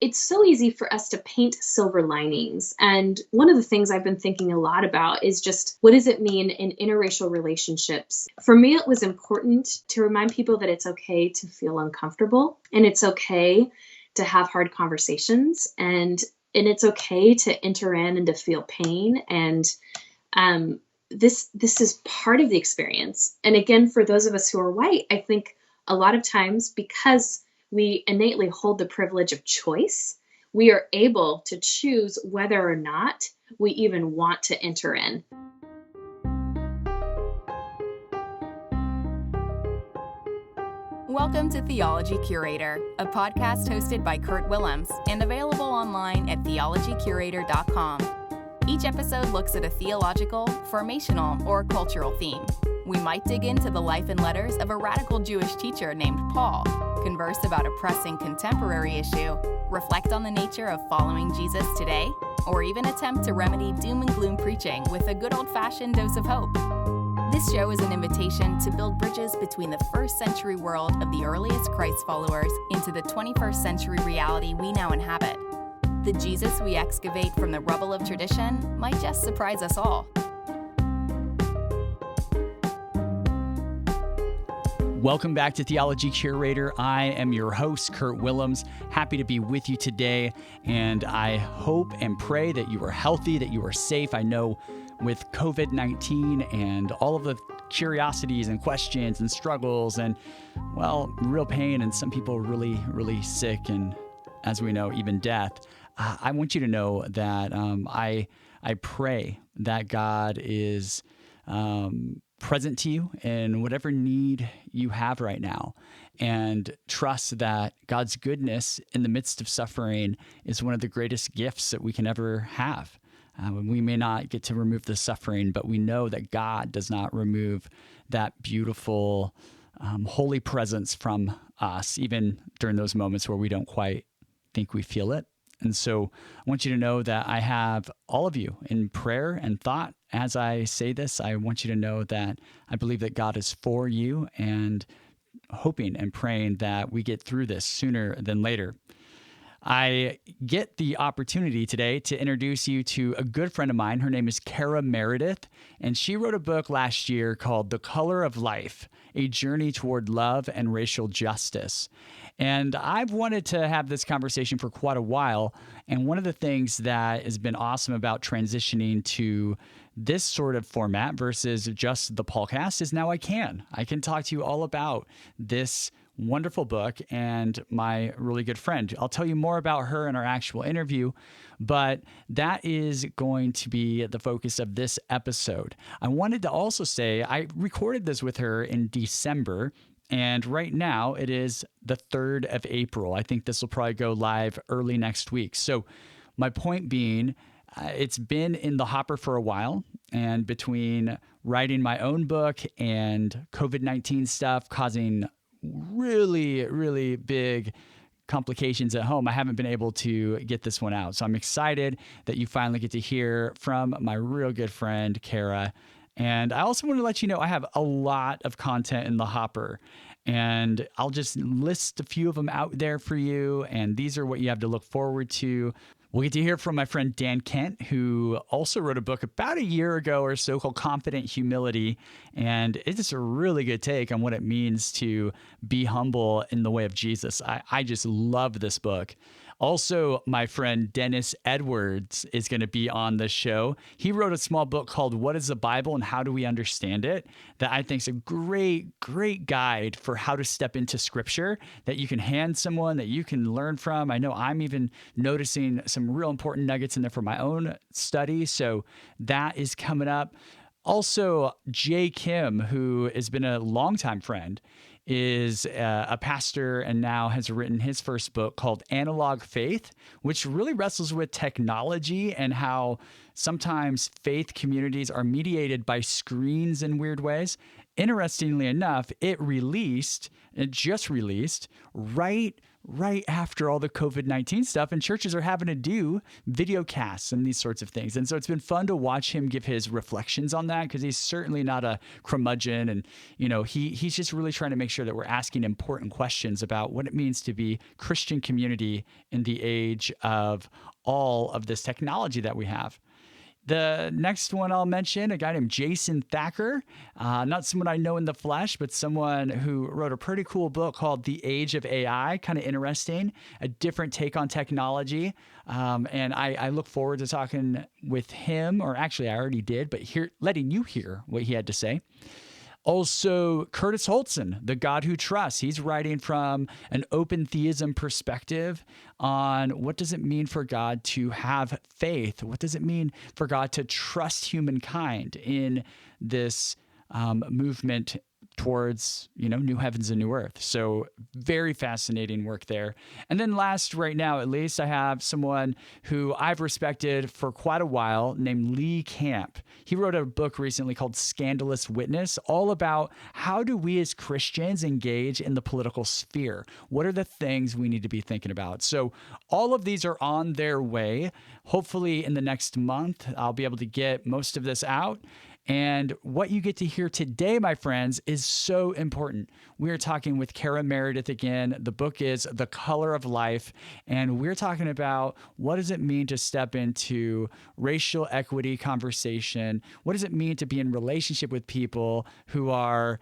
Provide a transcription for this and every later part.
it's so easy for us to paint silver linings. And one of the things I've been thinking a lot about is just what does it mean in interracial relationships? For me, it was important to remind people that it's okay to feel uncomfortable and it's okay to have hard conversations and it's okay to enter in and to feel pain. And this is part of the experience. And again, for those of us who are white, I think a lot of times because we innately hold the privilege of choice, we are able to choose whether or not we even want to enter in. Welcome to Theology Curator, a podcast hosted by Kurt Willems and available online at theologycurator.com. Each episode looks at a theological, formational, or cultural theme. We might dig into the life and letters of a radical Jewish teacher named Paul, converse about a pressing contemporary issue, reflect on the nature of following Jesus today, or even attempt to remedy doom and gloom preaching with a good old-fashioned dose of hope. This show is an invitation to build bridges between the first century world of the earliest Christ followers into the 21st century reality we now inhabit. The Jesus we excavate from the rubble of tradition might just surprise us all. Welcome back to Theology Curator. I am your host, Kurt Willems. Happy to be with you today, and I hope and pray that you are healthy, that you are safe. I know with COVID-19 and all of the curiosities and questions and struggles and, well, real pain and some people really, really sick and, as we know, even death, I want you to know that I pray that God is present to you in whatever need you have right now, and trust that God's goodness in the midst of suffering is one of the greatest gifts that we can ever have. We may not get to remove the suffering, but we know that God does not remove that beautiful, holy presence from us, even during those moments where we don't quite think we feel it. And so I want you to know that I have all of you in prayer and thought. As I say this, I want you to know that I believe that God is for you and hoping and praying that we get through this sooner than later. I get the opportunity today to introduce you to a good friend of mine. Her name is Cara Meredith, and she wrote a book last year called The Color of Life, A Journey Toward Love and Racial Justice. And I've wanted to have this conversation for quite a while, and one of the things that has been awesome about transitioning to this sort of format versus just the Paulcast is now I can talk to you all about this wonderful book and my really good friend. I'll tell you more about her in our actual interview, but that is going to be the focus of this episode. I wanted to also say I recorded this with her in December, and right now it is the 3rd of April. I think this will probably go live early next week. So my point being, it's been in the hopper for a while, and between writing my own book and COVID-19 stuff causing really, really big complications at home, I haven't been able to get this one out. So I'm excited that you finally get to hear from my real good friend, Cara. And I also want to let you know I have a lot of content in the hopper, and I'll just list a few of them out there for you. And these are what you have to look forward to. We'll get to hear from my friend Dan Kent, who also wrote a book about a year ago or so called Confident Humility. And it's a really good take on what it means to be humble in the way of Jesus. I just love this book. Also, my friend Dennis Edwards is going to be on the show. He wrote a small book called What is the Bible and How Do We Understand It? That I think is a great, great guide for how to step into scripture that you can hand someone, that you can learn from. I know I'm even noticing some real important nuggets in there for my own study. So that is coming up. Also, Jay Kim, who has been a longtime friend, is a pastor and now has written his first book called Analog Faith, which really wrestles with technology and how sometimes faith communities are mediated by screens in weird ways. Interestingly enough, it just released right right after all the COVID-19 stuff, and churches are having to do video casts and these sorts of things. And so it's been fun to watch him give his reflections on that, because he's certainly not a curmudgeon. And, he's just really trying to make sure that we're asking important questions about what it means to be Christian community in the age of all of this technology that we have. The next one I'll mention, a guy named Jason Thacker, not someone I know in the flesh, but someone who wrote a pretty cool book called The Age of AI, kind of interesting, a different take on technology. And I look forward to talking with him, or actually I already did, but letting you hear what he had to say. Also, Curtis Holtzen, The God Who Trusts. He's writing from an open theism perspective on what does it mean for God to have faith? What does it mean for God to trust humankind in this movement towards, new heavens and new earth. So very fascinating work there. And then last, right now, at least, I have someone who I've respected for quite a while named Lee Camp. He wrote a book recently called Scandalous Witness, all about how do we as Christians engage in the political sphere? What are the things we need to be thinking about? So all of these are on their way. Hopefully in the next month, I'll be able to get most of this out. And what you get to hear today, my friends, is so important. We are talking with Cara Meredith again. The book is The Color of Life, and we're talking about what does it mean to step into racial equity conversation? What does it mean to be in relationship with people who are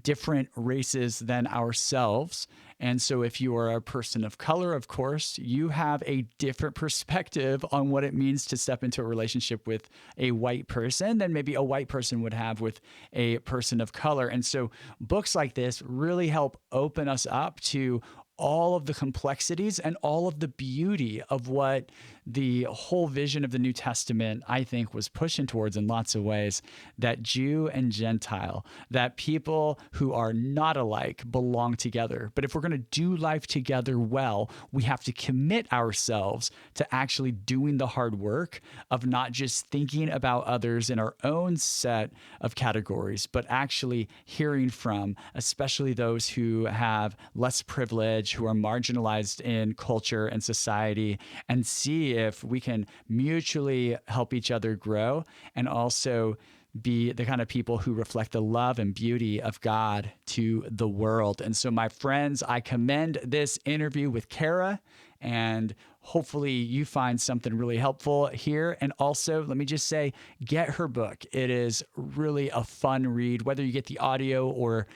different races than ourselves? And so if you are a person of color, of course, you have a different perspective on what it means to step into a relationship with a white person than maybe a white person would have with a person of color. And so books like this really help open us up to all of the complexities and all of the beauty of what the whole vision of the New Testament, I think, was pushing towards in lots of ways, that Jew and Gentile, that people who are not alike belong together. But if we're going to do life together well, we have to commit ourselves to actually doing the hard work of not just thinking about others in our own set of categories, but actually hearing from, especially those who have less privilege, who are marginalized in culture and society, and see if we can mutually help each other grow and also be the kind of people who reflect the love and beauty of God to the world. And so, my friends, I commend this interview with Cara, and hopefully you find something really helpful here. And also, let me just say, get her book. It is really a fun read, whether you get the audio or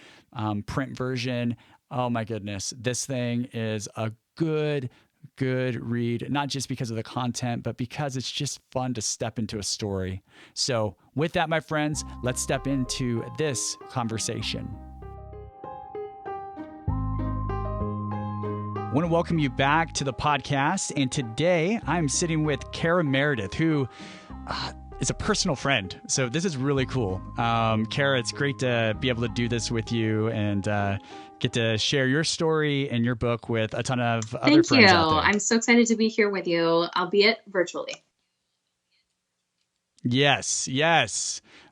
print version. Oh my goodness, this thing is a good read, not just because of the content, but because it's just fun to step into a story. So with that, my friends, let's step into this conversation. I want to welcome you back to the podcast. And today I'm sitting with Cara Meredith, who is a personal friend. So this is really cool. Cara, it's great to be able to do this with you and get to share your story and your book with a ton of other friends out there. I'm so excited to be here with you, albeit virtually. Yes.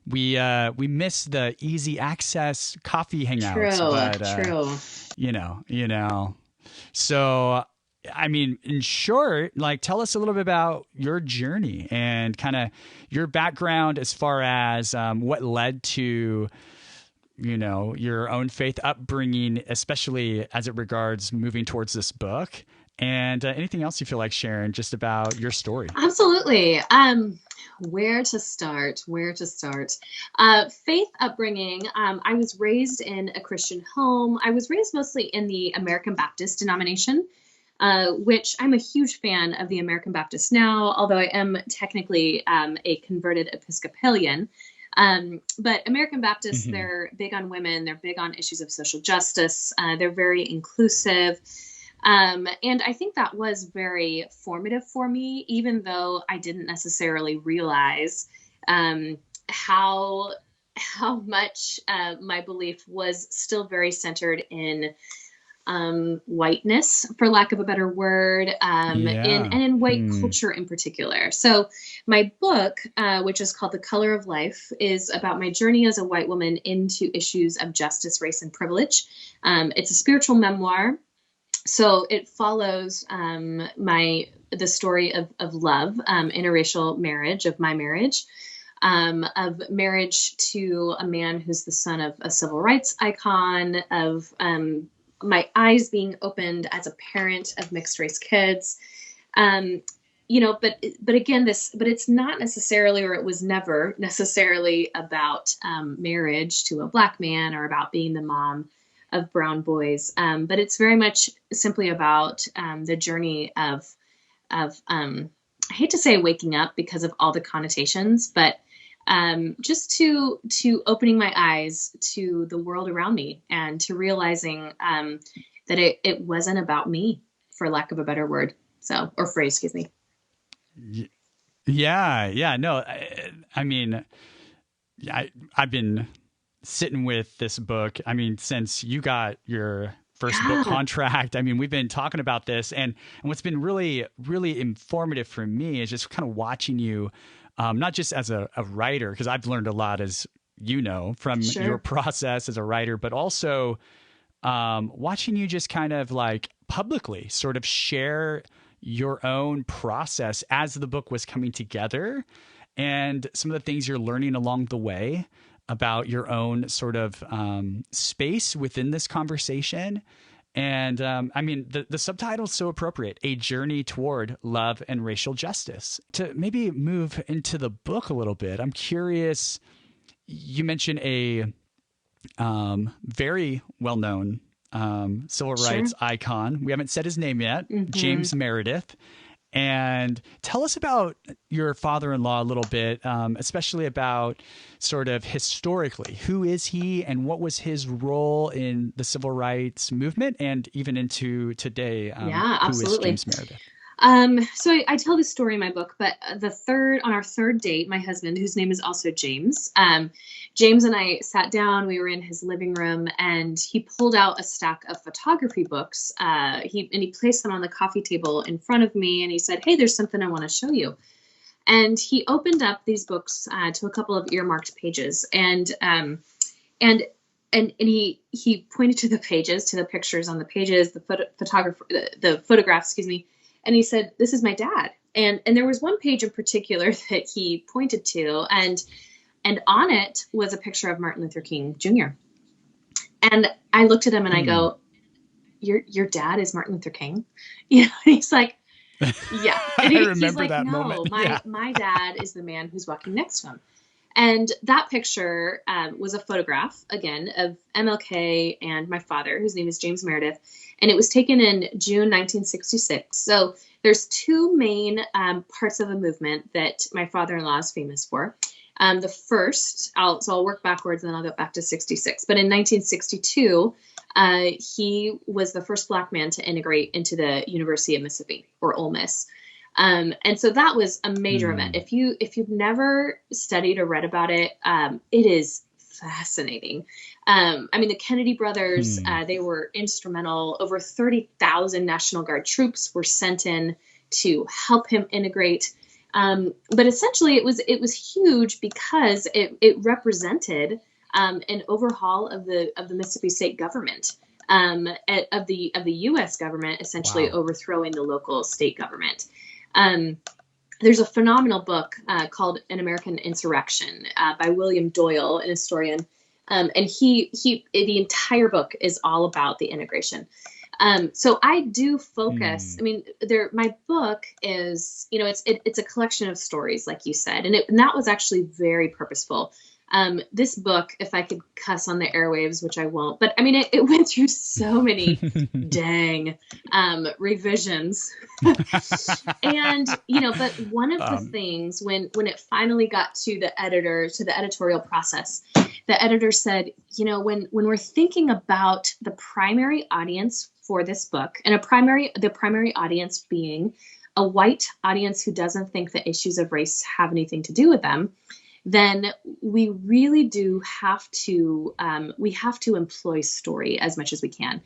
We miss the easy access coffee hangouts. True. You know. So, I mean, in short, tell us a little bit about your journey and kind of your background as far as what led to, your own faith upbringing, especially as it regards moving towards this book, and anything else you feel like sharing just about your story. Absolutely. Where to start? Faith upbringing. I was raised in a Christian home. I was raised mostly in the American Baptist denomination, which I'm a huge fan of the American Baptist now, although I am technically a converted Episcopalian. But American Baptists, they're big on women. They're big on issues of social justice. They're very inclusive. And I think that was very formative for me, even though I didn't necessarily realize how much my belief was still very centered in whiteness, for lack of a better word, in white culture in particular. So my book, which is called The Color of Life, is about my journey as a white woman into issues of justice, race, and privilege. It's a spiritual memoir. So it follows the story of love, interracial marriage, of my marriage, of marriage to a man who's the son of a civil rights icon, of my eyes being opened as a parent of mixed race kids. But again, but it's not necessarily, or it was never necessarily about marriage to a Black man or about being the mom of brown boys. But it's very much simply about the journey of I hate to say waking up because of all the connotations, but just to opening my eyes to the world around me and to realizing that it wasn't about me, for lack of a better word, or phrase, excuse me. Yeah. No, I mean, I've been sitting with this book. I mean, since you got your first book contract, I mean, we've been talking about this, and what's been really, really informative for me is just kind of watching you, not just as a writer, because I've learned a lot, as you know, from your process as a writer, but also watching you just kind of like publicly sort of share your own process as the book was coming together and some of the things you're learning along the way about your own sort of space within this conversation. And I mean, the subtitle is so appropriate, A Journey Toward Love and Racial Justice. To maybe move into the book a little bit, I'm curious, you mentioned a very well-known civil rights icon. We haven't said his name yet, James Meredith. And tell us about your father-in-law a little bit, especially about sort of historically, who is he and what was his role in the civil rights movement and even into today? Absolutely. Who is James Meredith? So I tell this story in my book, but on our third date, my husband, whose name is also James, James and I sat down, we were in his living room, and he pulled out a stack of photography books. He placed them on the coffee table in front of me, and he said, "Hey, there's something I want to show you." And he opened up these books to a couple of earmarked pages, and he pointed to the pages, to the pictures on the pages, the photographs, excuse me. And he said, "This is my dad." And there was one page in particular that he pointed to, and on it was a picture of Martin Luther King Jr. And I looked at him and I go, your dad is Martin Luther King? You know, and he's like, yeah. And I remember he's like, that no, moment. My dad is the man who's walking next to him. And that picture was a photograph, again, of MLK and my father, whose name is James Meredith. And it was taken in June 1966. So there's two main parts of the movement that my father-in-law is famous for. The first, I'll work backwards and then I'll go back to 66. But in 1962, he was the first Black man to integrate into the University of Mississippi, or Ole Miss. And so that was a major event. If you've never studied or read about it, it is fascinating. I mean, the Kennedy brothers, they were instrumental. Over 30,000 National Guard troops were sent in to help him integrate. But essentially it was huge because it represented an overhaul of the Mississippi state government, of the U.S. government, essentially overthrowing the local state government. There's a phenomenal book called An American Insurrection by William Doyle, an historian. And the entire book is all about the integration. So I do focus, I mean, my book is, it's a collection of stories, like you said, and that was actually very purposeful. This book, if I could cuss on the airwaves, which I won't, but I mean, it went through so many revisions. And, but one of the things when it finally got to the editorial process, the editor said, when we're thinking about the primary audience for this book, and the primary audience being a white audience who doesn't think the issues of race have anything to do with them, then we really do have to employ story as much as we can.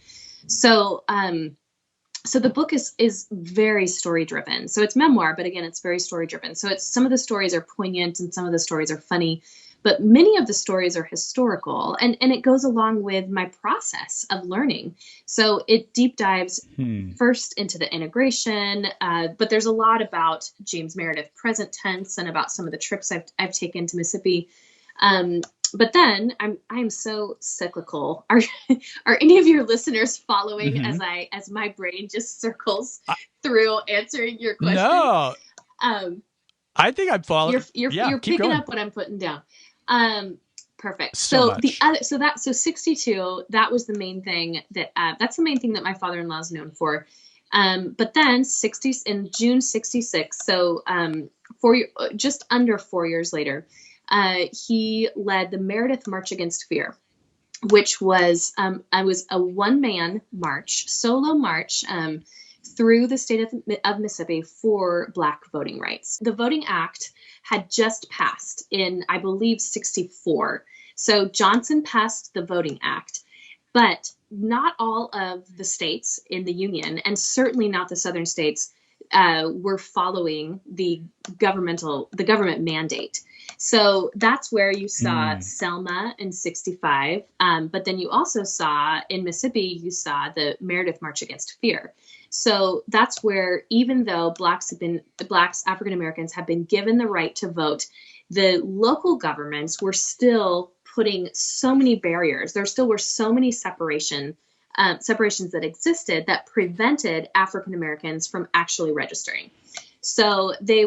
So the book is very story driven. So it's memoir, but again, it's very story driven. So some of the stories are poignant and some of the stories are funny, but many of the stories are historical, and it goes along with my process of learning. So it deep dives first into the integration, but there's a lot about James Meredith present tense and about some of the trips I've taken to Mississippi. But then I'm so cyclical. Are any of your listeners following as my brain just circles through answering your question? No. I think I'm following. You're picking going. up what I'm putting down. Perfect. So much. So 62, that was the main thing that's the main thing that my father-in-law is known for. But then in June 66, so just under 4 years later, he led the Meredith March Against Fear, which was a one-man march, solo march, through the state of Mississippi for Black voting rights. The Voting Act had just passed in, I believe, 64. So Johnson passed the Voting Act, but not all of the states in the Union, and certainly not the southern states, were following the government mandate. So that's where you saw Selma in 65. But then you also saw in Mississippi, you saw the Meredith March Against Fear. So that's where, even though Blacks, African Americans, have been given the right to vote, the local governments were still putting so many barriers. There still were so many separations that existed that prevented African Americans from actually registering. So the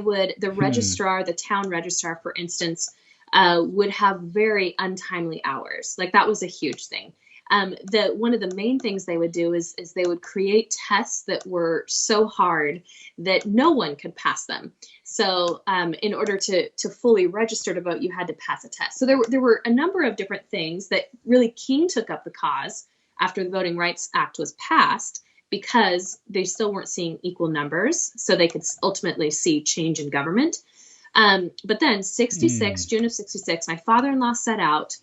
registrar, the town registrar, for instance, would have very untimely hours. Like, that was a huge thing. One of the main things they would do is they would create tests that were so hard that no one could pass them. So in order to fully register to vote, you had to pass a test. So there were a number of different things that really King took up the cause after the Voting Rights Act was passed, because they still weren't seeing equal numbers, so they could ultimately see change in government. But then 66, June of 66, my father-in-law set out,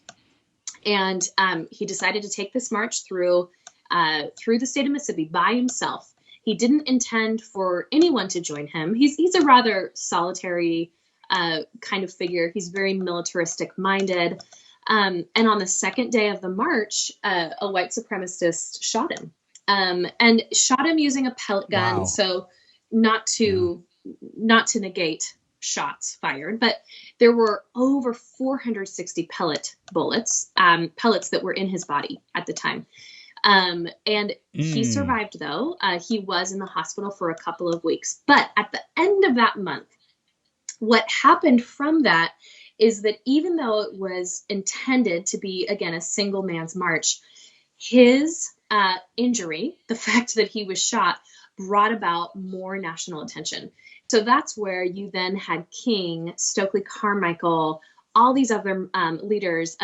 and he decided to take this march through the state of Mississippi by himself. He didn't intend for anyone to join him. He's a rather solitary kind of figure. He's very militaristic minded. And on the second day of the march, a white supremacist shot him. And shot him using a pellet gun. Wow. So not to negate shots fired, but there were over 460 pellets that were in his body at the time. And he survived, though. He was in the hospital for a couple of weeks. But at the end of that month, what happened from that is that even though it was intended to be, again, a single man's march, his injury, the fact that he was shot, brought about more national attention. So that's where you then had King, Stokely Carmichael, all these other leaders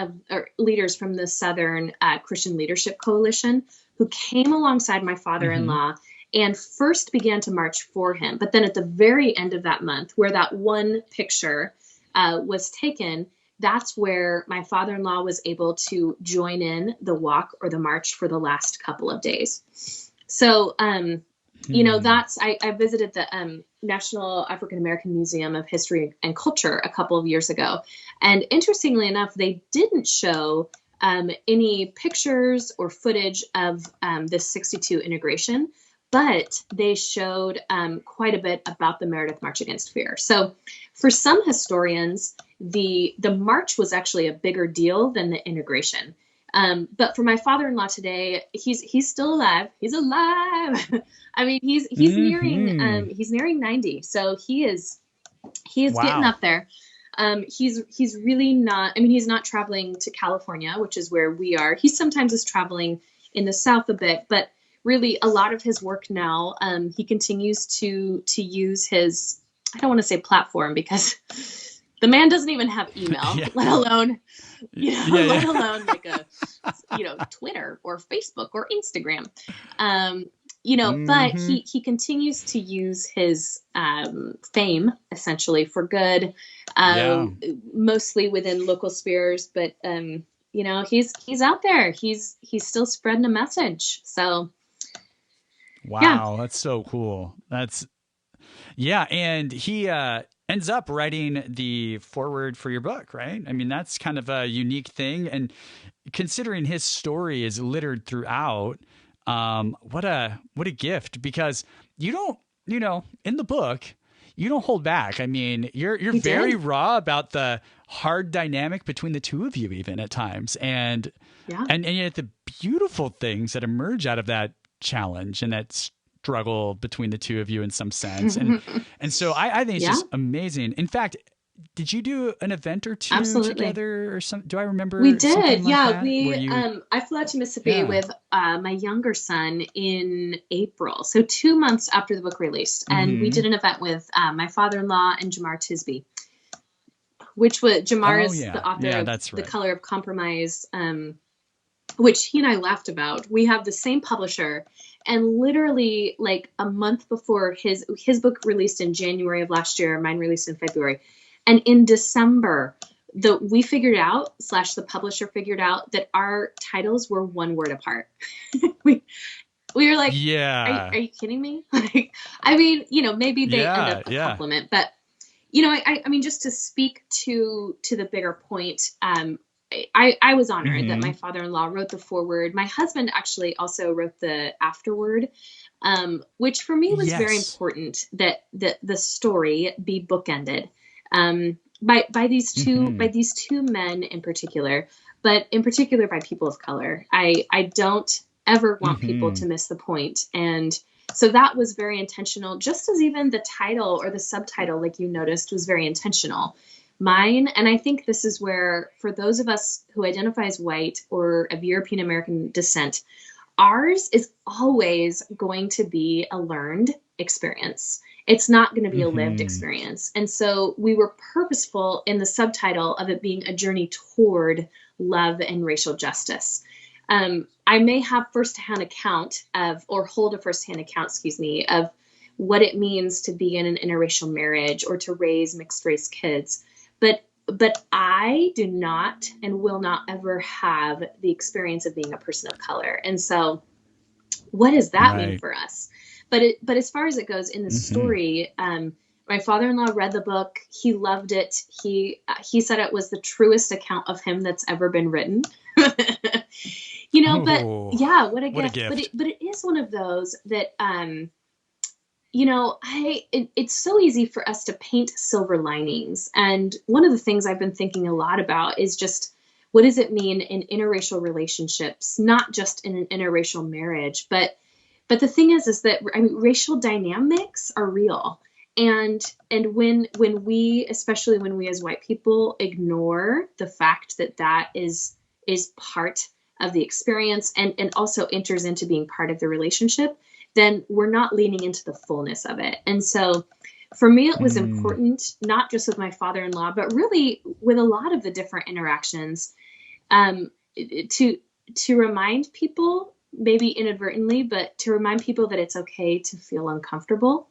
from the Southern Christian Leadership Coalition, who came alongside my father-in-law and first began to march for him. But then at the very end of that month, where that one picture was taken, that's where my father-in-law was able to join in the walk or the march for the last couple of days. So, I visited the National African American Museum of History and Culture a couple of years ago. And interestingly enough, they didn't show any pictures or footage of this 62 integration, but they showed quite a bit about the Meredith March Against Fear. So for some historians, the march was actually a bigger deal than the integration. But for my father-in-law today, he's still alive. He's alive. I mean, he's nearing 90. So he is getting up there. He's really not, I mean, he's not traveling to California, which is where we are. He sometimes is traveling in the South a bit, but really a lot of his work now, he continues to use his, I don't want to say platform, because the man doesn't even have email, let alone, let alone like a, Twitter or Facebook or Instagram. But he continues to use his fame essentially for good, mostly within local spheres. But he's out there. He's still spreading a message. So, wow, that's so cool. And he ends up writing the foreword for your book, right? I mean, that's kind of a unique thing. And considering his story is littered throughout, what a gift, because you don't, in the book, you don't hold back. I mean, you're very raw about the hard dynamic between the two of you, even at times. And yet the beautiful things that emerge out of that challenge and that struggle between the two of you in some sense. And so I think it's just amazing. In fact, did you do an event or two together or something? Do I remember? We did. Like I flew out to Mississippi with my younger son in April. So 2 months after the book released. And we did an event with my father-in-law and Jamar Tisby, which was Jamar is the author of The Color of Compromise, which he and I laughed about. We have the same publisher, and literally like a month before his book released in January of last year, mine released in February. And in December, we figured out, / the publisher figured out, that our titles were one word apart. we were like, are you kidding me? Like, I mean, maybe they end up a compliment, but I mean, just to speak to the bigger point, I was honored that my father-in-law wrote the foreword. My husband actually also wrote the afterword, which for me was very important, that the story be bookended. By these two men in particular, but in particular by people of color. I don't ever want people to miss the point. And so that was very intentional, just as even the title or the subtitle, like you noticed, was very intentional. Mine, and I think this is where, for those of us who identify as white or of European American descent, ours is always going to be a learned experience. It's not going to be a lived experience. And so we were purposeful in the subtitle of it being a journey toward love and racial justice. I may have hold a firsthand account, of what it means to be in an interracial marriage or to raise mixed race kids. But I do not and will not ever have the experience of being a person of color. And so what does that mean for us? But as far as it goes in the story, my father-in-law read the book. He loved it. He said it was the truest account of him that's ever been written. But yeah, what a gift. But it is one of those that, it's so easy for us to paint silver linings. And one of the things I've been thinking a lot about is just, what does it mean in interracial relationships, not just in an interracial marriage, but the thing is that, I mean, racial dynamics are real. And when we, especially when we as white people, ignore the fact that is part of the experience and also enters into being part of the relationship, then we're not leaning into the fullness of it. And so for me, it was important, not just with my father-in-law, but really with a lot of the different interactions, to remind people, maybe inadvertently, but to remind people that it's okay to feel uncomfortable,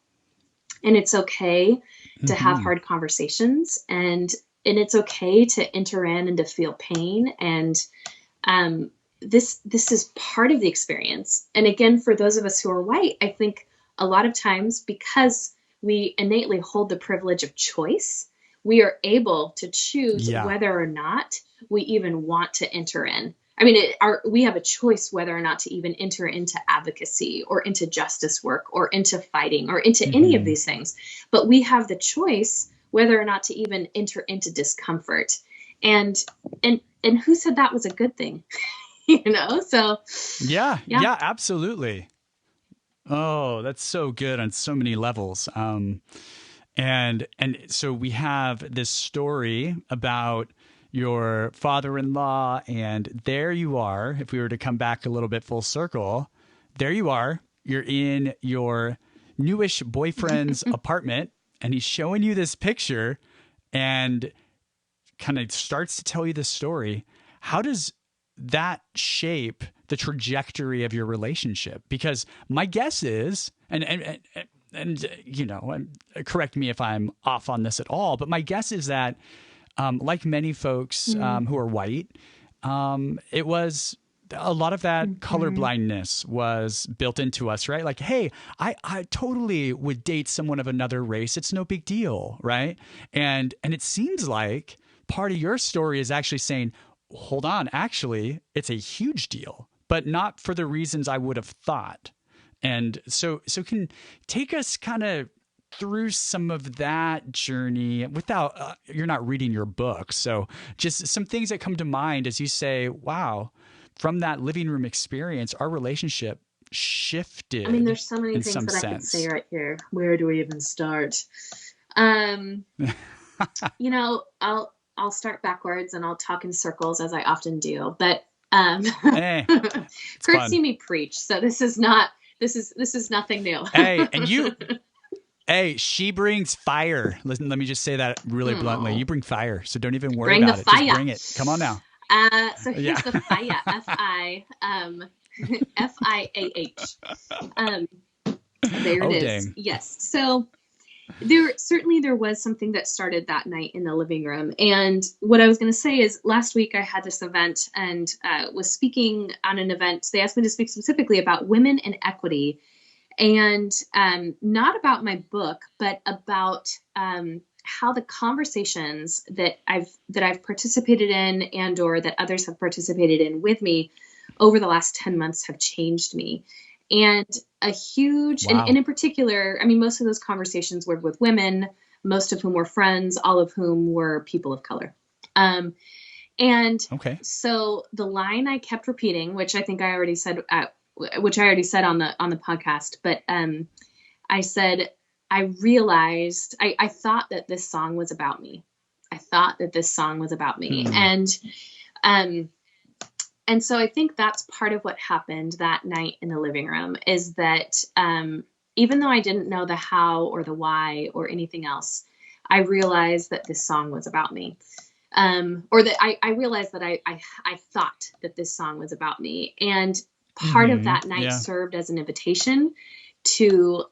and it's okay to have hard conversations, and it's okay to enter in and to feel pain. And this is part of the experience. And again, for those of us who are white, I think a lot of times, because we innately hold the privilege of choice, we are able to choose whether or not we even want to enter in. I mean, we have a choice whether or not to even enter into advocacy or into justice work or into fighting or into any of these things. But we have the choice whether or not to even enter into discomfort. And who said that was a good thing? So yeah, absolutely. Oh, that's so good on so many levels. And so we have this story about your father-in-law, and there you are. If we were to come back a little bit full circle, there you are. You're in your newish boyfriend's apartment, and he's showing you this picture and kind of starts to tell you the story. How does that shape the trajectory of your relationship? Because my guess is, and correct me if I'm off on this at all, but my guess is that like many folks who are white, it was a lot of that colorblindness was built into us, right? Like, hey, I totally would date someone of another race. It's no big deal, right? And it seems like part of your story is actually saying, hold on, actually, it's a huge deal, but not for the reasons I would have thought. And so can take us kind of through some of that journey without, you're not reading your book. So just some things that come to mind as you say, wow, from that living room experience, our relationship shifted. I mean, there's so many things that I could say right here. Where do we even start? You know, I'll start backwards and I'll talk in circles as I often do. But hey, Kurt see me preach, so this is nothing new. Hey, and you. Hey, she brings fire. Listen, let me just say that really bluntly. You bring fire, so don't even worry about it. Just bring it. Come on now. So here's the fire. F-I-A-H. There it is. Dang. Yes. So there was something that started that night in the living room. And what I was going to say is last week I had this event and was speaking on an event. They asked me to speak specifically about women and equity. And not about my book, but about how the conversations that I've participated in and or that others have participated in with me over the last 10 months have changed me. And a huge, wow. and in particular, I mean, most of those conversations were with women, most of whom were friends, all of whom were people of color. And so the line I kept repeating, which I think I already said on the podcast, but I said, I realized, I thought that this song was about me. And so I think that's part of what happened that night in the living room is that even though I didn't know the how or the why or anything else, I realized that this song was about me. Or that I realized that I thought that this song was about me. And part of that night served as an invitation to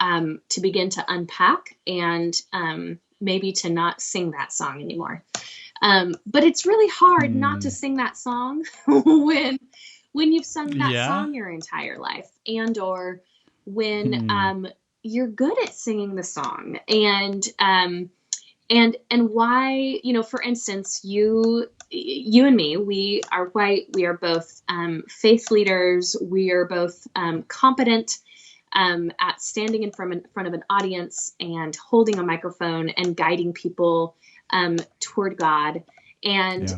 begin to unpack and maybe to not sing that song anymore. But it's really hard not to sing that song when you've sung that song your entire life and or when you're good at singing the song and why, you know, for instance, you and me, we are white. We are both faith leaders. We are both competent at standing in front of an audience and holding a microphone and guiding people toward God. And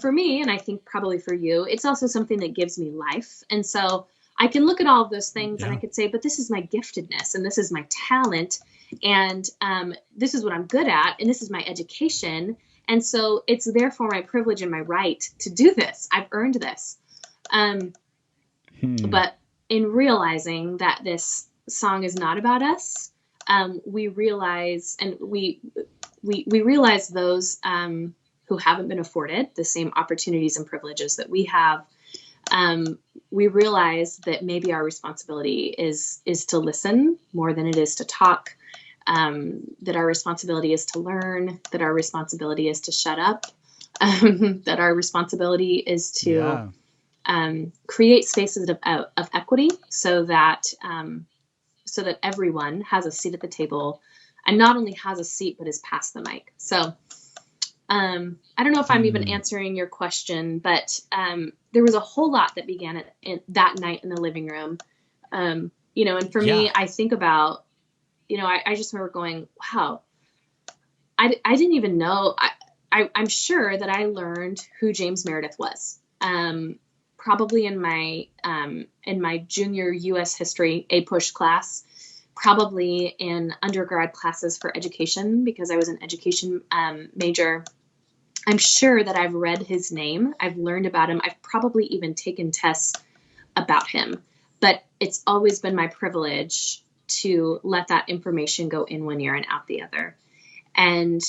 for me, and I think probably for you, it's also something that gives me life. And so I can look at all of those things and I could say, but this is my giftedness and this is my talent. And this is what I'm good at. And this is my education. And so it's therefore my privilege and my right to do this. I've earned this. But in realizing that this song is not about us, we realize, and we realize those who haven't been afforded the same opportunities and privileges that we have. We realize that maybe our responsibility is to listen more than it is to talk. That our responsibility is to learn, that our responsibility is to shut up, that our responsibility is to create spaces of equity so that everyone has a seat at the table and not only has a seat, but is past the mic. So I don't know if I'm even answering your question, but there was a whole lot that began that night in the living room. You know, and for me, I think about, you know, I just remember going, wow, I didn't even know. I'm sure that I learned who James Meredith was, probably in my junior U.S. history A-push class, probably in undergrad classes for education because I was an education major. I'm sure that I've read his name. I've learned about him. I've probably even taken tests about him, but it's always been my privilege to let that information go in one ear and out the other. And,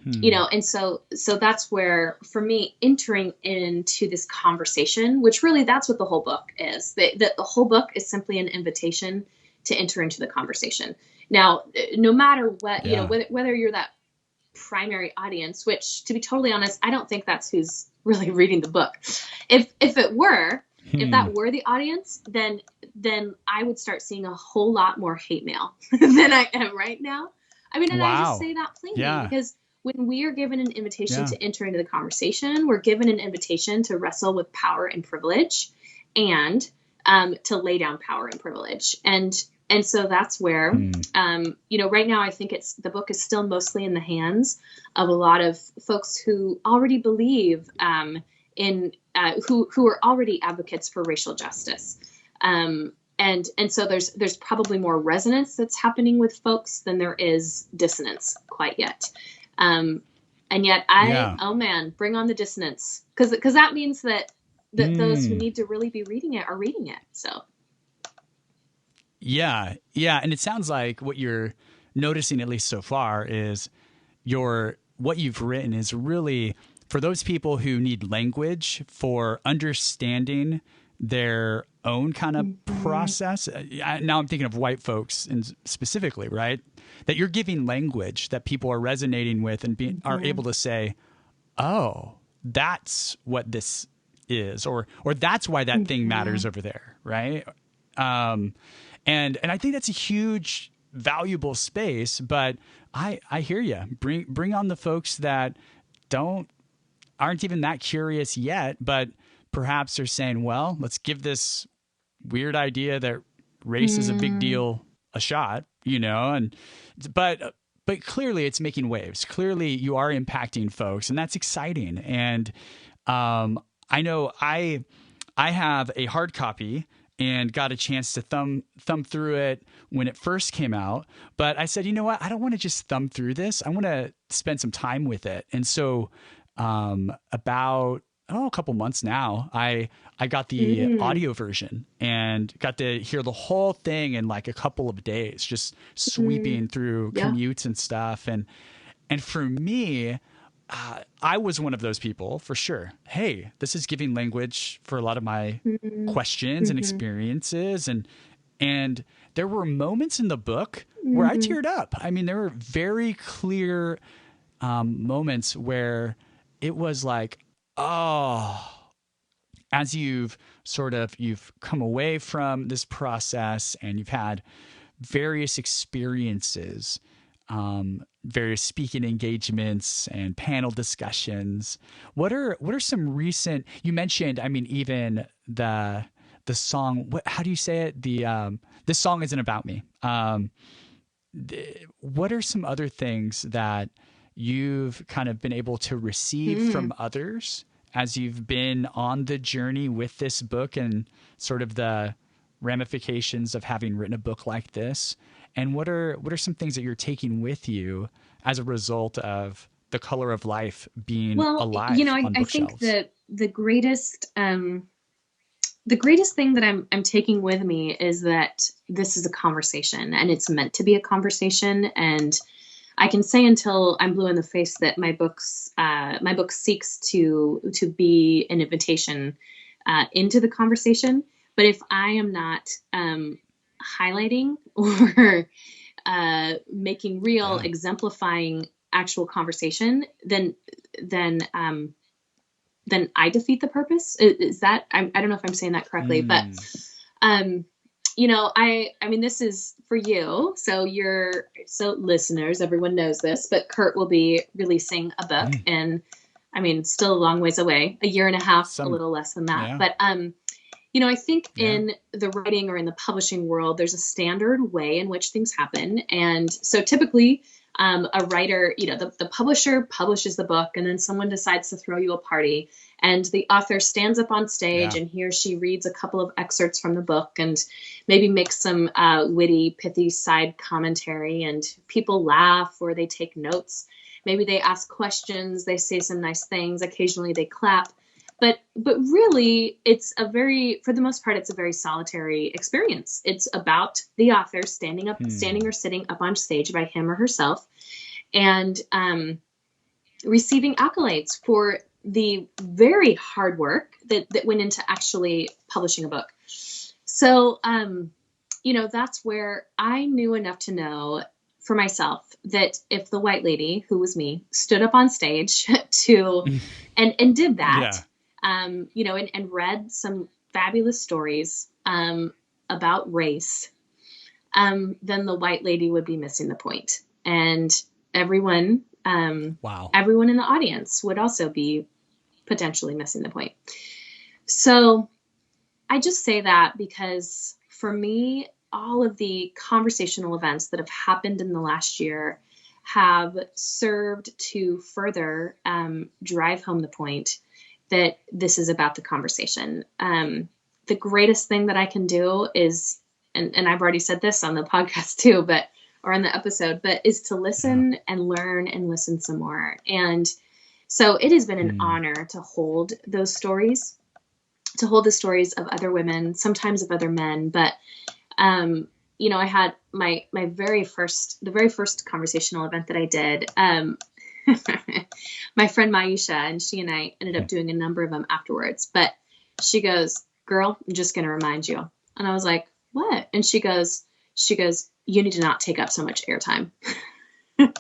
you know, and so that's where, for me, entering into this conversation, which really that's what the whole book is. The whole book is simply an invitation to enter into the conversation. Now, no matter what, you know, whether you're that primary audience, which to be totally honest, I don't think that's who's really reading the book. If it were, if that were the audience, then I would start seeing a whole lot more hate mail than I am right now. I mean, and I just say that plainly because when we are given an invitation to enter into the conversation, we're given an invitation to wrestle with power and privilege, and to lay down power and privilege. And so that's where, right now I think the book is still mostly in the hands of a lot of folks who already believe who are already advocates for racial justice. And so there's probably more resonance that's happening with folks than there is dissonance quite yet. And yet oh man, bring on the dissonance. Cause that means that those who need to really be reading it are reading it. So. Yeah. And it sounds like what you're noticing, at least so far, is what you've written is really for those people who need language for understanding their own kind of process. Now I'm thinking of white folks and specifically, right? That you're giving language that people are resonating with and are able to say, oh, that's what this is, or that's why that thing matters over there, right? And I think that's a huge, valuable space. But I hear you. Bring on the folks that aren't even that curious yet, but perhaps are saying, well, let's give this weird idea that race is a big deal a shot, but clearly it's making waves. Clearly you are impacting folks, and that's exciting. And I know I have a hard copy and got a chance to thumb through it when it first came out. But I said, you know what? I don't want to just thumb through this. I want to spend some time with it. And so about a couple months now, I got the audio version and got to hear the whole thing in like a couple of days, just sweeping through commutes and stuff. And for me, I was one of those people for sure. Hey, this is giving language for a lot of my questions and experiences. And there were moments in the book where I teared up. I mean, there were very clear moments where it was like, oh, as you've come away from this process and you've had various experiences, various speaking engagements and panel discussions. What are some recent, you mentioned, I mean, even the song, how do you say it? This song isn't about me. What are some other things that you've kind of been able to receive from others as you've been on the journey with this book and sort of the ramifications of having written a book like this? And what are some things that you're taking with you as a result of The Color of Life being alive on bookshelves? I think that the greatest thing that I'm taking with me is that this is a conversation, and it's meant to be a conversation. And I can say until I'm blue in the face that my book seeks to be an invitation into the conversation. But if I am not highlighting or making real, exemplifying actual conversation, then I defeat the purpose. Is that, I don't know if I'm saying that correctly, but I mean, this is for you. So listeners, everyone knows this, but Kurt will be releasing a book and I mean, still a long ways away, a year and a half, a little less than that. Yeah. But, I think in the writing or in the publishing world, there's a standard way in which things happen. And so typically a writer, the publisher publishes the book and then someone decides to throw you a party and the author stands up on stage and he or she reads a couple of excerpts from the book and maybe makes some witty, pithy side commentary and people laugh or they take notes. Maybe they ask questions, they say some nice things, occasionally they clap. But really, for the most part, it's a very solitary experience. It's about the author standing or sitting up on stage by him or herself and receiving accolades for the very hard work that went into actually publishing a book. So, that's where I knew enough to know for myself that if the white lady, who was me, stood up on stage and did that, and read some fabulous stories about race, then the white lady would be missing the point. And everyone, everyone in the audience would also be potentially missing the point. So I just say that because for me, all of the conversational events that have happened in the last year have served to further drive home the point that this is about the conversation. The greatest thing that I can do is, and I've already said this on the podcast too, or on the episode, but is to listen and learn and listen some more. And so it has been an honor to hold those stories, to hold the stories of other women, sometimes of other men. But, I had the very first conversational event that I did, my friend Maisha, and she and I ended up doing a number of them afterwards, but she goes, "Girl, I'm just going to remind you." And I was like, "What?" And she goes, "You need to not take up so much airtime." And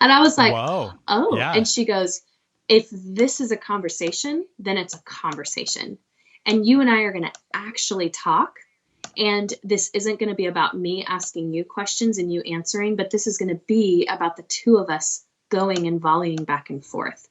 I was like, "Whoa. Oh, yeah." And she goes, "If this is a conversation, then it's a conversation. And you and I are going to actually talk. And this isn't going to be about me asking you questions and you answering, but this is going to be about the two of us going and volleying back and forth."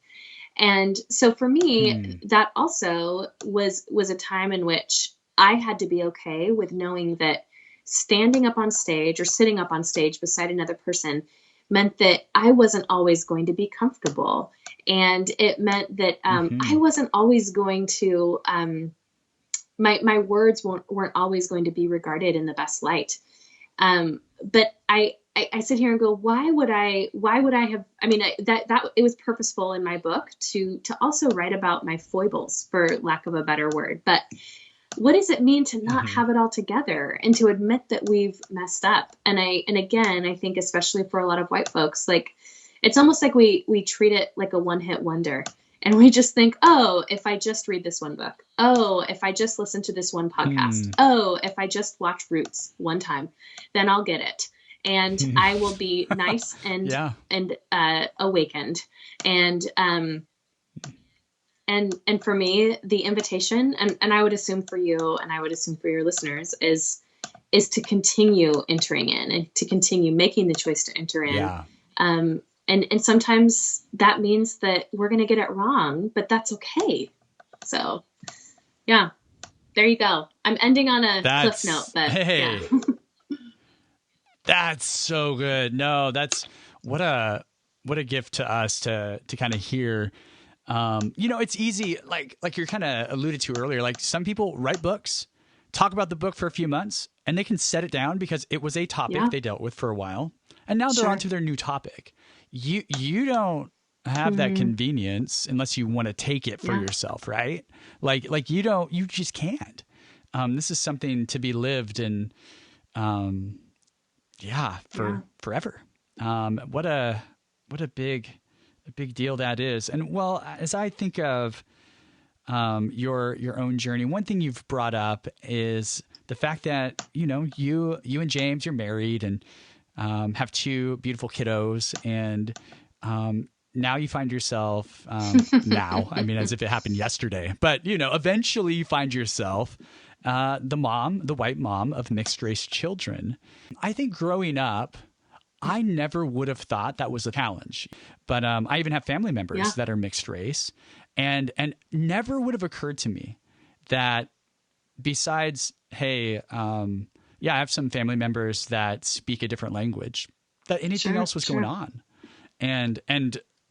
And so for me, that also was a time in which I had to be okay with knowing that standing up on stage or sitting up on stage beside another person meant that I wasn't always going to be comfortable. And it meant that I wasn't always going to, my words weren't always going to be regarded in the best light. But I sit here and go, why would I have, that it was purposeful in my book to also write about my foibles, for lack of a better word. But what does it mean to not have it all together and to admit that we've messed up? And again, I think especially for a lot of white folks, like it's almost like we treat it like a one-hit wonder. And we just think, oh, if I just read this one book, oh, if I just listen to this one podcast, oh, if I just watch Roots one time, then I'll get it. And I will be nice and awakened. And for me, the invitation, and I would assume for you, and I would assume for your listeners, is to continue entering in and to continue making the choice to enter in. Yeah. And sometimes that means that we're going to get it wrong, but that's okay. So, yeah, there you go. I'm ending on a cliff note, but yeah. That's so good. No, that's what a gift to us to kind of hear. It's easy, like you're kind of alluded to earlier, like some people write books, talk about the book for a few months, and they can set it down because it was a topic they dealt with for a while. And now they're on to their new topic. You don't have that convenience unless you want to take it for yourself, right? Like you just can't. This is something to be lived in, forever. What a big deal that is. And well, as I think of your own journey, one thing you've brought up is the fact that you and James, you're married and have two beautiful kiddos, and now you find yourself as if it happened yesterday, but eventually you find yourself the white mom of mixed race children. I think growing up, I never would have thought that was a challenge, but I even have family members that are mixed race, and never would have occurred to me that besides, hey, I have some family members that speak a different language, that anything else was going on. And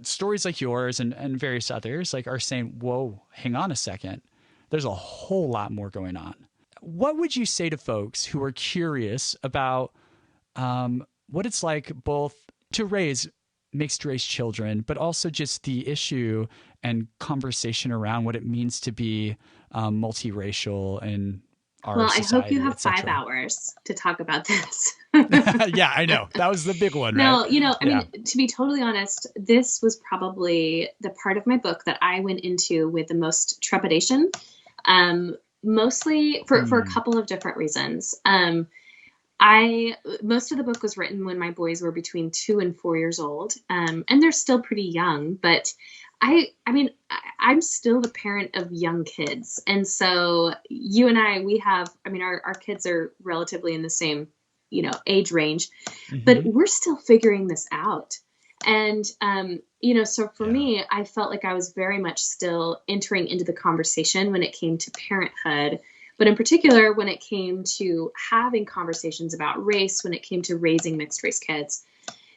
stories like yours and various others are saying, whoa, hang on a second. There's a whole lot more going on. What would you say to folks who are curious about what it's like both to raise mixed race children, but also just the issue and conversation around what it means to be multiracial in our society? I hope you have 5 hours to talk about this. Yeah, I know. That was the big one, right? No, I mean, to be totally honest, this was probably the part of my book that I went into with the most trepidation, mostly for a couple of different reasons. Most of the book was written when my boys were between 2 and 4 years old. And they're still pretty young, but I mean, I'm still the parent of young kids. And so you and I, we have, I mean, our kids are relatively in the same, age range, but we're still figuring this out. And, so for me, I felt like I was very much still entering into the conversation when it came to parenthood, but in particular, when it came to having conversations about race, when it came to raising mixed race kids.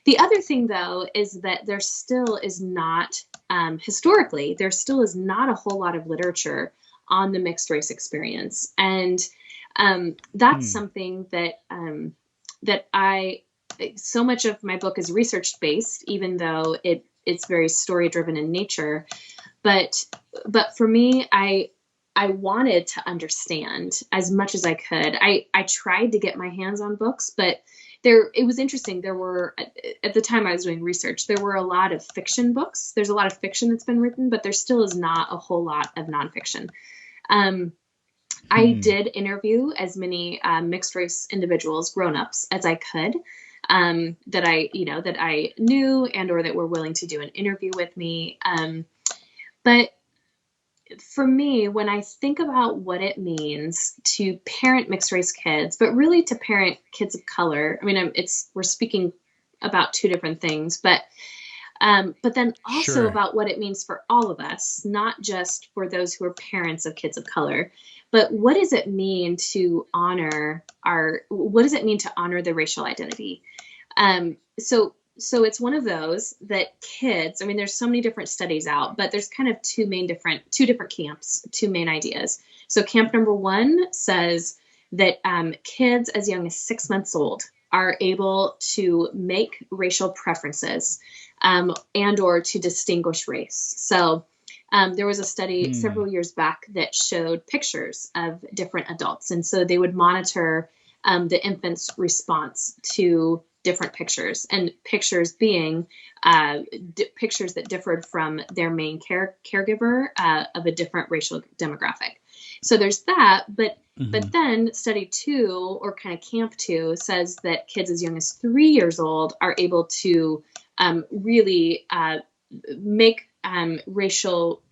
The other thing, though, is that there still is not, historically, there still is not a whole lot of literature on the mixed race experience. And that's something that so much of my book is research-based, even though it's very story-driven in nature. But for me, I wanted to understand as much as I could. I tried to get my hands on books, but it was interesting. There were, at the time I was doing research, there were a lot of fiction books. There's a lot of fiction that's been written, but there still is not a whole lot of nonfiction. I did interview as many mixed race individuals, grown-ups, as I could, that I knew and or that were willing to do an interview with me. But for me, when I think about what it means to parent mixed race kids, but really to parent kids of color, I mean, we're speaking about two different things, but then also about what it means for all of us, not just for those who are parents of kids of color, but what does it mean to honor the racial identity? So it's one of those that kids, I mean, there's so many different studies out, but there's kind of two different camps, two main ideas. So camp number one says that kids as young as 6 months old are able to make racial preferences and or to distinguish race. So there was a study several years back that showed pictures of different adults. And so they would monitor the infant's response to different pictures, and pictures being pictures that differed from their main caregiver of a different racial demographic. So there's that, but then study two, or kind of camp two, says that kids as young as 3 years old are able to really make racial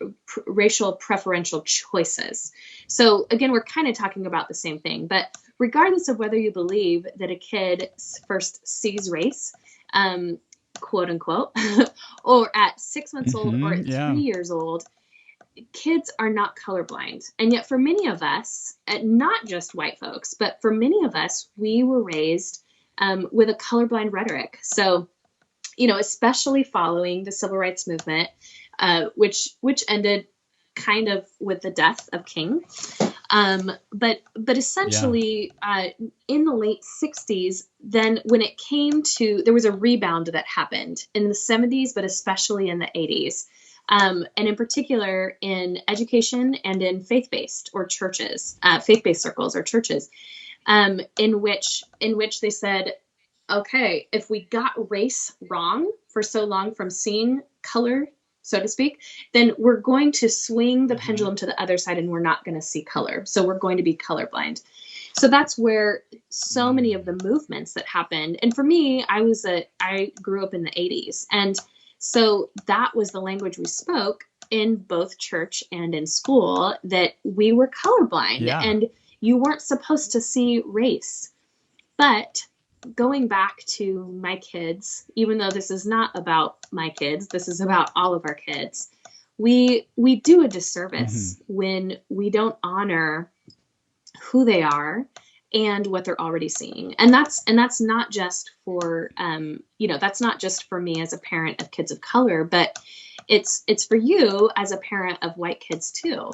preferential choices. So again, we're kind of talking about the same thing, but regardless of whether you believe that a kid first sees race, quote unquote, or at 6 months old or at 3 years old, kids are not colorblind. And yet for many of us, not just white folks, but for many of us, we were raised with a colorblind rhetoric. So, especially following the civil rights movement, which ended kind of with the death of King. But essentially, in the late 60s, then when it came to, there was a rebound that happened in the 70s, but especially in the 80s. And in particular in education and in faith-based circles or churches, in which they said, okay, if we got race wrong for so long from seeing color, so to speak, then we're going to swing the pendulum to the other side and we're not going to see color. So we're going to be colorblind. So that's where so many of the movements that happened. And for me, I grew up in the 80s. And so that was the language we spoke in both church and in school, that we were colorblind and you weren't supposed to see race. But going back to my kids, even though this is not about my kids, this is about all of our kids, we do a disservice when we don't honor who they are and what they're already seeing. And that's not just for, that's not just for me as a parent of kids of color, but it's for you as a parent of white kids too.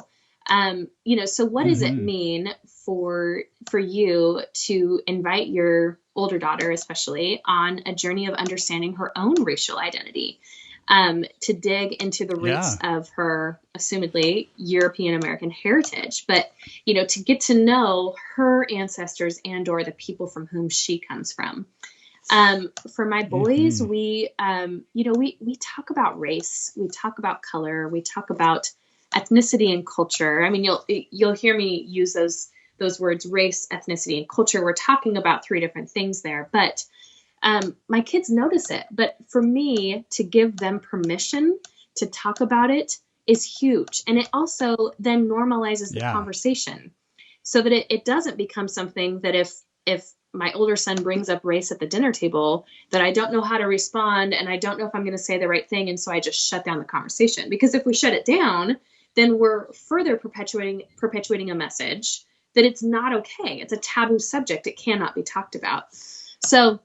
So what does it mean for you to invite your older daughter, especially, on a journey of understanding her own racial identity, to dig into the roots of her assumedly European American heritage, but, to get to know her ancestors and or the people from whom she comes from. For my boys, we talk about race, we talk about color, we talk about ethnicity and culture. I mean, you'll hear me use those words, race, ethnicity, and culture. We're talking about three different things there, but my kids notice it. But for me to give them permission to talk about it is huge. And it also then normalizes the conversation so that it doesn't become something that if my older son brings up race at the dinner table, that I don't know how to respond and I don't know if I'm going to say the right thing. And so I just shut down the conversation, because if we shut it down, then we're further perpetuating a message that it's not okay. It's a taboo subject. It cannot be talked about. So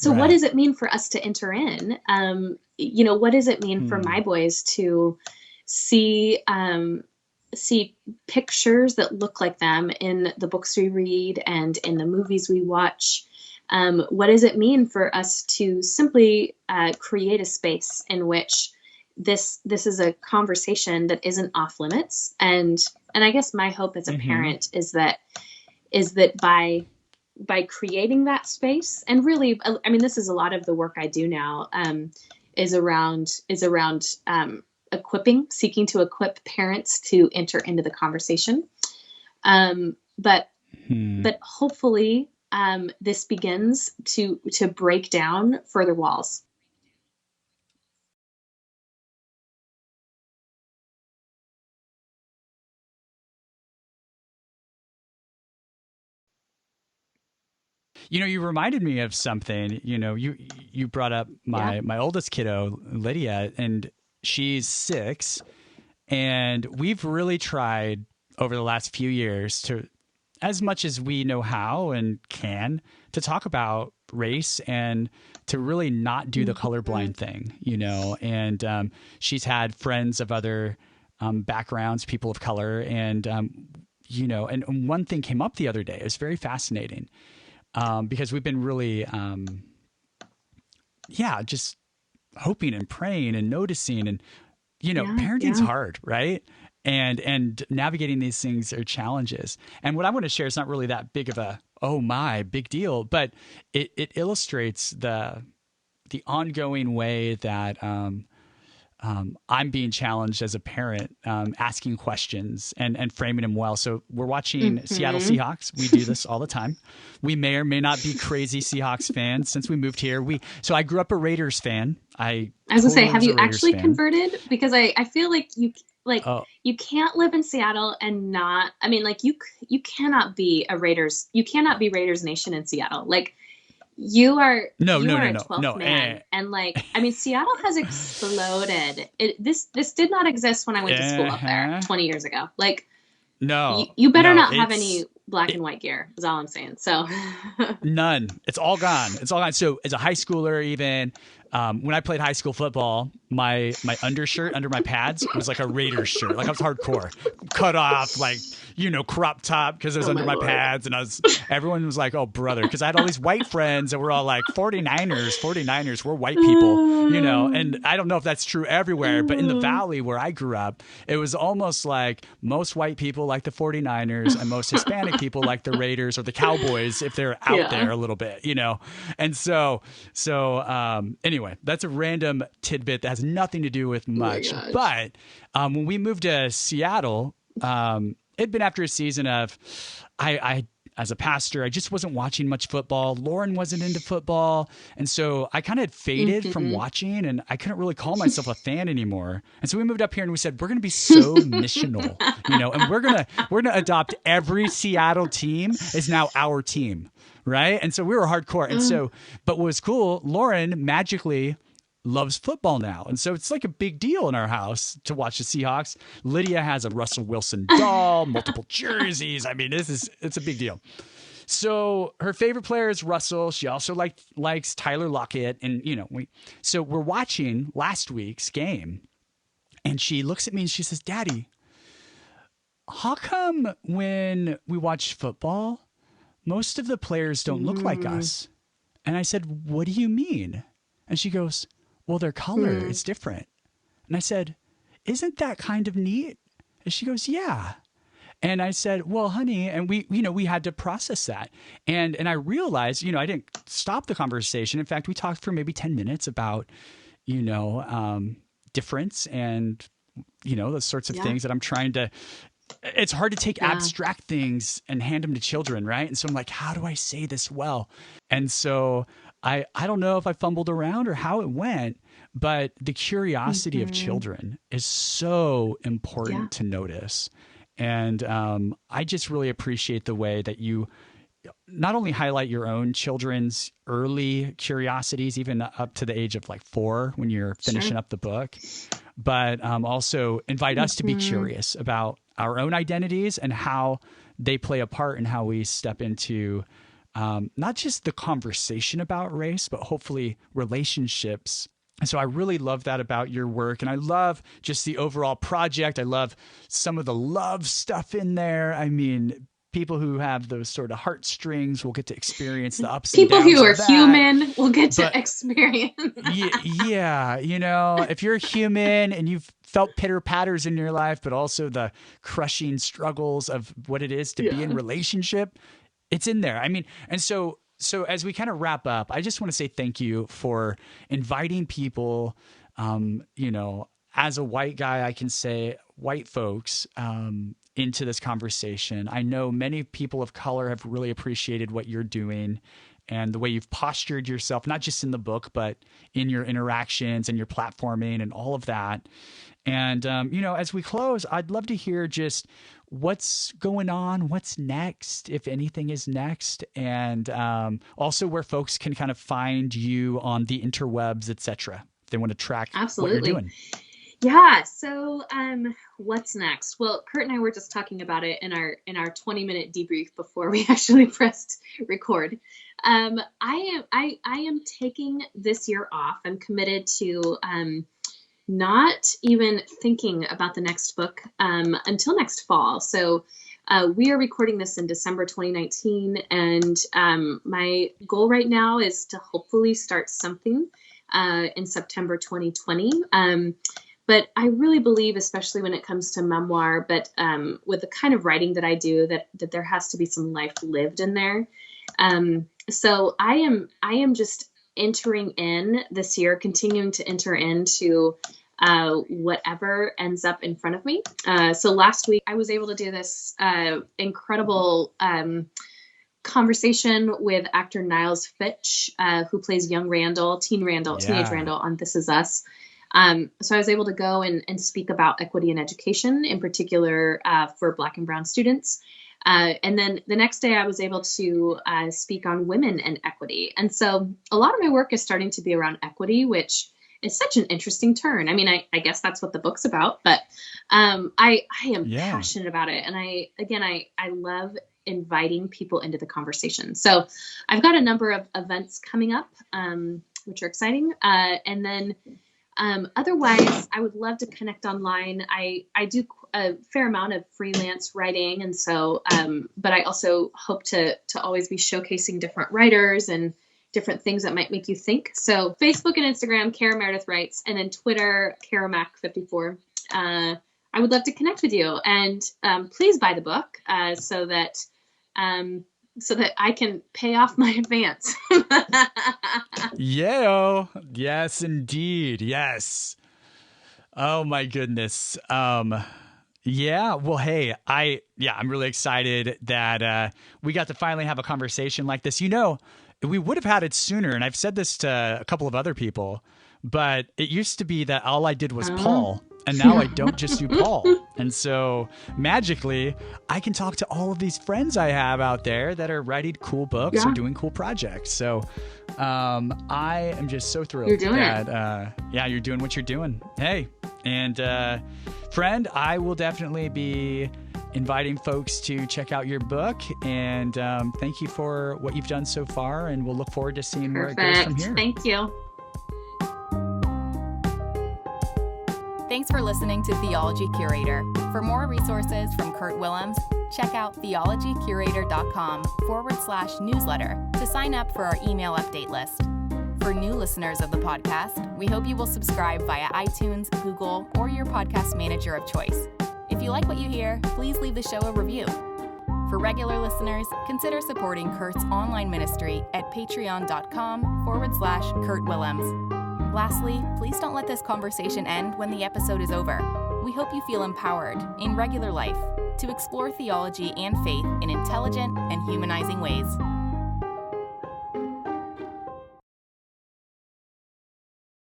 what does it mean for us to enter in? What does it mean for my boys to see pictures that look like them in the books we read and in the movies we watch? What does it mean for us to simply create a space in which this is a conversation that isn't off limits? And I guess my hope as a parent is that by creating that space, and really, I mean, this is a lot of the work I do now, is around seeking to equip parents to enter into the conversation. But hopefully, this begins to break down further walls. You reminded me of something. You brought up my oldest kiddo, Lydia, and she's 6. And we've really tried over the last few years to, as much as we know how and can, to talk about race and to really not do the colorblind thing, and she's had friends of other backgrounds, people of color. And, and one thing came up the other day. It was very fascinating. Because we've been really, just hoping and praying and noticing, and, parenting's hard, right? And navigating these things are challenges. And what I want to share is not really that big of a, big deal, but it illustrates the ongoing way that, I'm being challenged as a parent, asking questions and framing them well. So we're watching Seattle Seahawks. We do this all the time. We may or may not be crazy Seahawks fans since we moved here. So I grew up a Raiders fan. I was gonna say, have you actually converted? Because I feel like you can't live in Seattle and not. I mean, like you cannot be a Raiders. You cannot be Raiders Nation in Seattle. Like. You are a 12th man. And I mean, Seattle has exploded. This did not exist when I went to school up there 20 years ago. You better not have any black and white gear is all I'm saying. So none. It's all gone. So as a high schooler, even when I played high school football, my undershirt under my pads was like a Raiders shirt. Like I was hardcore, cut off, crop top, because it was under my pads. And everyone was like, oh, brother. Because I had all these white friends that were all like 49ers, we're white people, and I don't know if that's true everywhere, but in the Valley where I grew up, it was almost like most white people like the 49ers and most Hispanic people like the Raiders or the Cowboys if they're out there a little bit, And so anyway, that's a random tidbit that has nothing to do with much. But when we moved to Seattle, it'd been after a season of, I as a pastor, I just wasn't watching much football. Lauren wasn't into football. And so I kind of faded from watching, and I couldn't really call myself a fan anymore. And so we moved up here and we said, we're going to be so missional, and we're going to adopt every Seattle team is now our team. Right. And so we were hardcore. And so, but what was cool, Lauren magically loves football now. And so it's like a big deal in our house to watch the Seahawks. Lydia has a Russell Wilson doll, multiple jerseys. I mean, it's a big deal. So her favorite player is Russell. She also likes Tyler Lockett. And, so we're watching last week's game, and she looks at me and she says, Daddy, how come when we watch football, most of the players don't look like us? And I said, what do you mean? And she goes, well, their color is different. And I said, isn't that kind of neat? And she goes, yeah. And I said, well, honey, and we had to process that. And I realized, I didn't stop the conversation. In fact, we talked for maybe 10 minutes about, difference and, the sorts of things that I'm trying to. It's hard to take abstract things and hand them to children, right? And so I'm like, how do I say this well? And so I don't know if I fumbled around or how it went, but the curiosity of children is so important to notice. And I just really appreciate the way that you not only highlight your own children's early curiosities, even up to the age of like 4 when you're finishing up the book, but also invite us to be curious about our own identities and how they play a part in how we step into not just the conversation about race, but hopefully relationships. And so I really love that about your work. And I love just the overall project. I love some of the love stuff in there. I mean, people who have those sort of heartstrings will get to experience the ups and downs. People who are human will get to experience. Yeah. You know, if you're human and you've felt pitter patters in your life, but also the crushing struggles of what it is to be in relationship, it's in there. I mean, and so as we kind of wrap up, I just want to say thank you for inviting people, you know, as a white guy, I can say white folks, into this conversation. I know many people of color have really appreciated what you're doing and the way you've postured yourself, not just in the book, but in your interactions and your platforming and all of that. And, you know, as we close, I'd love to hear just what's going on, what's next, if anything is next, and also where folks can kind of find you on the interwebs, etc. If they want to track what you're doing. Yeah. So, what's next? Well, Kurt and I were just talking about it in our 20-minute debrief before we actually pressed record. I am taking this year off. I'm committed to not even thinking about the next book until next fall. So, we are recording this in December 2019, and my goal right now is to hopefully start something in September 2020. But I really believe, especially when it comes to memoir, but with the kind of writing that I do, that there has to be some life lived in there. So I am just entering in this year, continuing to enter into whatever ends up in front of me. So last week I was able to do this incredible conversation with actor Niles Fitch, who plays young Randall, teenage Randall on This Is Us. So I was able to go and speak about equity in education, in particular for Black and Brown students. And then the next day I was able to speak on women and equity. And so a lot of my work is starting to be around equity, which is such an interesting turn. I mean, I guess that's what the book's about, but I am passionate about it. And I love inviting people into the conversation. So I've got a number of events coming up, which are exciting. And then otherwise, I would love to connect online. I do a fair amount of freelance writing. And so, but I also hope to always be showcasing different writers and different things that might make you think. So Facebook and Instagram, Cara Meredith Writes, and then Twitter, CaraMac54. I would love to connect with you, and please buy the book so that I can pay off my advance. Yes, indeed. Yes. Oh my goodness. Yeah. Well, hey, I'm really excited that we got to finally have a conversation like this. You know, we would have had it sooner, and I've said this to a couple of other people, but it used to be that all I did was Paul, and now I don't just do Paul. And so magically, I can talk to all of these friends I have out there that are writing cool books or doing cool projects. So I am just so thrilled that you're doing what you're doing. Hey, and friend, I will definitely be inviting folks to check out your book, and thank you for what you've done so far, and we'll look forward to seeing where it goes from here. Thank you. Thanks for listening to Theology Curator. For more resources from Kurt Willems, check out theologycurator.com/newsletter to sign up for our email update list. For new listeners of the podcast, we hope you will subscribe via iTunes, Google, or your podcast manager of choice. If you like what you hear, please leave the show a review. For regular listeners, consider supporting Kurt's online ministry at patreon.com/Kurt Willems. Lastly, please don't let this conversation end when the episode is over. We hope you feel empowered in regular life to explore theology and faith in intelligent and humanizing ways.